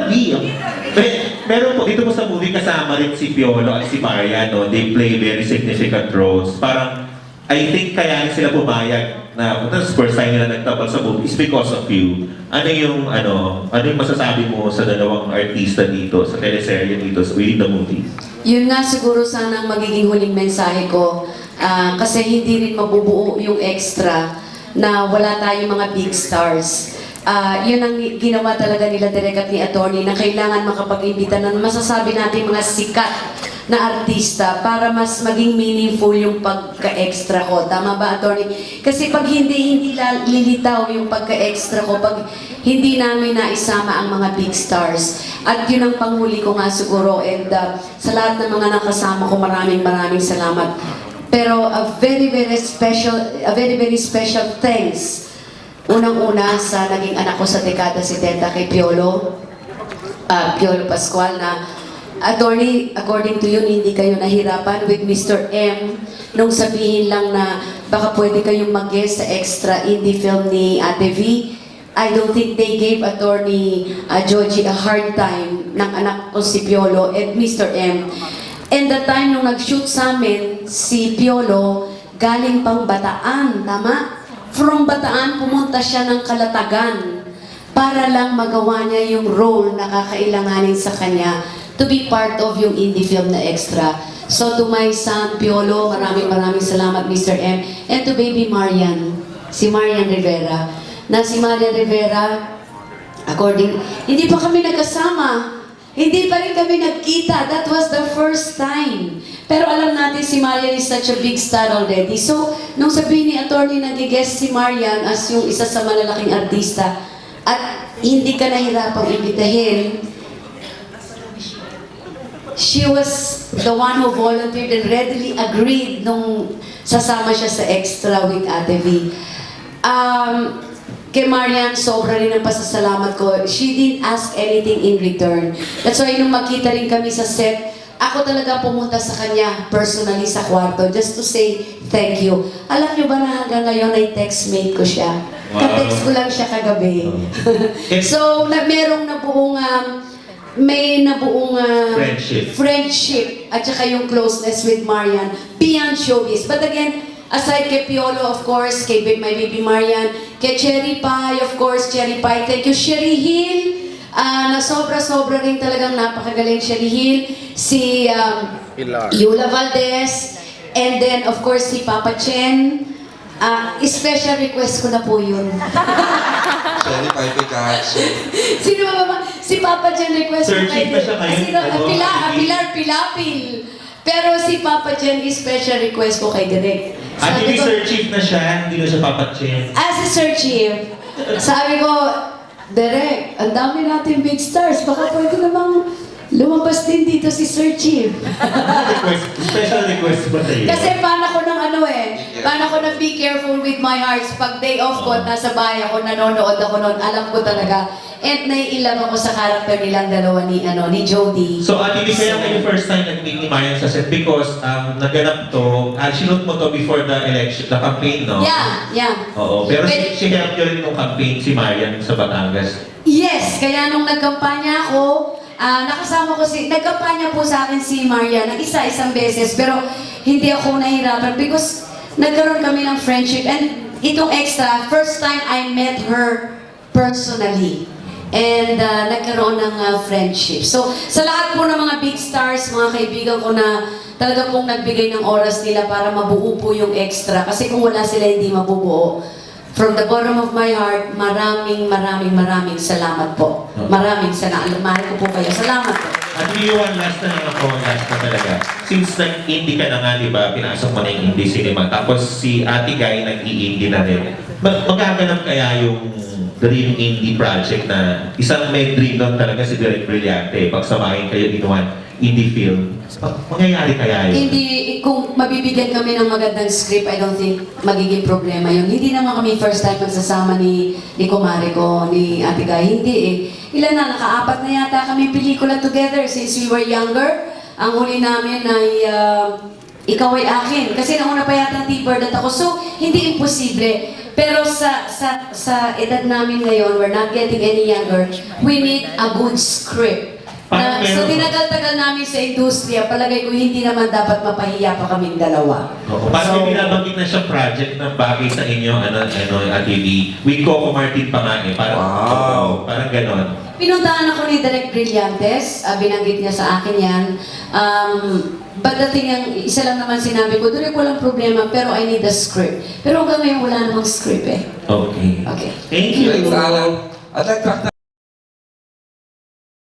Di. Meron po, dito po sa movie kasama rin si Piolo at si Maria, no? They play very significant roles. Parang, I think kaya sila pumayag na first time nila nagtapal sa movie is because of you. Ano yung masasabi mo sa dalawang artista dito, sa teleserye dito, within the movie? Yun nga siguro sana ang magiging huling mensahe ko. Kasi hindi rin mabubuo yung extra na wala tayong mga big stars. Yun ang ginawa talaga nila Direk at ni Attorney na kailangan makapag-imbita na masasabi natin mga sikat na artista para mas maging meaningful yung pagka-extra ko. Tama ba, Attorney? Kasi pag hindi lilitaw yung pagka-extra ko, pag hindi namin naisama ang mga big stars. At yun ang panghuli ko nga siguro. And sa lahat ng mga nakasama ko, maraming salamat. Pero a very special thanks. Unang-una sa naging anak ko sa dekada 70 kay Piolo Pascual na Attorney, according to you, hindi kayo nahirapan with Mr. M nung sabihin lang na baka pwede kayong mag-guest sa extra indie film ni Ate V. I don't think they gave Attorney Joji a hard time ng anak ko si Piolo and Mr. M. And the time nung nag-shoot sa amin, si Piolo galing pang Bataan, tama? From Bataan, pumunta siya ng Calatagan para lang magawa niya yung role na kakailanganin sa kanya to be part of yung indie film na extra. So to my son, Piolo, maraming salamat, Mr. M. And to baby Marian, si Marian Rivera. Na si Marian Rivera, hindi pa kami nagkasama. Hindi pa rin kami nagkita. That was the first time. Pero alam natin si Marian is such a big star already. So, nung sabihin ni Attorney nag-guest si Marian as yung isa sa malalaking artista at hindi ka nahirapang imbitahin, she was the one who volunteered and readily agreed nung sasama siya sa extra with Ate V. Kay Marian, sobra rin ang pasasalamat ko. She didn't ask anything in return. That's why nung magkita rin kami sa set, ako talaga pumunta sa kanya personally sa kwarto just to say thank you. Alam niyo ba na hanggang ngayon ay textmate ko siya? Wow. Ka-text ko lang siya kagabi. So, merong nabuong friendship at saka yung closeness with Marian beyond showbiz. But again, aside kay Piolo, of course, kay my baby Marian, kay Cherry Pie, of course, Cherry Pie, thank you, Sherry Hill, na sobra rin talagang napakagaling Sherry Hill, si Yula Valdez, and then, of course, si Papa Chen. Special request ko na po yun. Cherry Pie Picasso. Sino ba? Si Papa Chen request ko Searching pa siya ngayon. Pilar Pilapil. Pero si Papa Chen is special request ko kay Direk. At hindi Sir Chief na siya, hindi na siya papatsin. As a Sir Chief, sabi ko, Direk, ang dami natin big stars. Baka pwede namang lumabas din dito si Sir Chief. Special request ba tayo? Kasi paano ko ng be careful with my hearts. Pag day off ko at nasa bahay ako, nanonood ako noon, alam ko talaga. And naiilang ako sa karakter nilang dalawa ni Jody. So, Ate Lee, kaya kayo first time nag-meet ni Marian sa set because naganap to, sinunod mo to before the election, the campaign, no? Yeah. Oo, pero si help nyo rin yung campaign si Marian sa Batangas. Yes, kaya nung nagkampanya ako, nagkampanya po sa akin si Marian ng isang beses, pero hindi ako nahirapan because nagkaroon kami ng friendship. And itong extra, first time I met her personally. And nagkaroon ng friendship. So, sa lahat po ng mga big stars, mga kaibigan ko na talaga pong nagbigay ng oras nila para mabuo po yung extra. Kasi kung wala sila, hindi mabubuo. From the bottom of my heart, maraming salamat po. Maraming salamat. Mahal ko po kayo. Salamat po. At one last na lang ako, last na talaga. Since nag-indie ka na nga, di ba, pinasok mo na yung indie cinema. Tapos si Ate Guy nag-i-indie na rin. Magaganap kaya yung dream indie project na isang may dream doon talaga si Direk Brillante. Pagsamahin kayo in one indie film. Mangyayari kaya yun? Hindi, kung mabibigyan kami ng magandang script, I don't think magiging problema yun. Hindi naman kami first time magsasama ni kumare ko, ni Ate Guy. Hindi eh. Ilan na, naka-4 na yata kami pelikula together since we were younger. Ang huli namin ay Ikaw Ay Akin. Kasi nauna pa yata T-Bird at ako. So, hindi imposible. Pero sa edad namin ngayon, we're not getting any younger, we need a good script. Na, Parang so meron- tinagal-tagal namin sa industriya, palagay ko hindi naman dapat mapahiya pa kaming dalawa. Oo, parang may binabanggit na siya project na bagay sa inyo, Ate Lee. With Coco Martin pa nga eh. Parang, Wow. parang ganon. Pinuntahan ako ni Direk Brillantes, binanggit niya sa akin yan. Pagdating ang isa lang naman sinabi ko, Direk, walang problema, pero I need a script. Pero hanggang ngayon wala namang script eh. Okay. Okay. Thank you. Thanks, Alan. I'd like to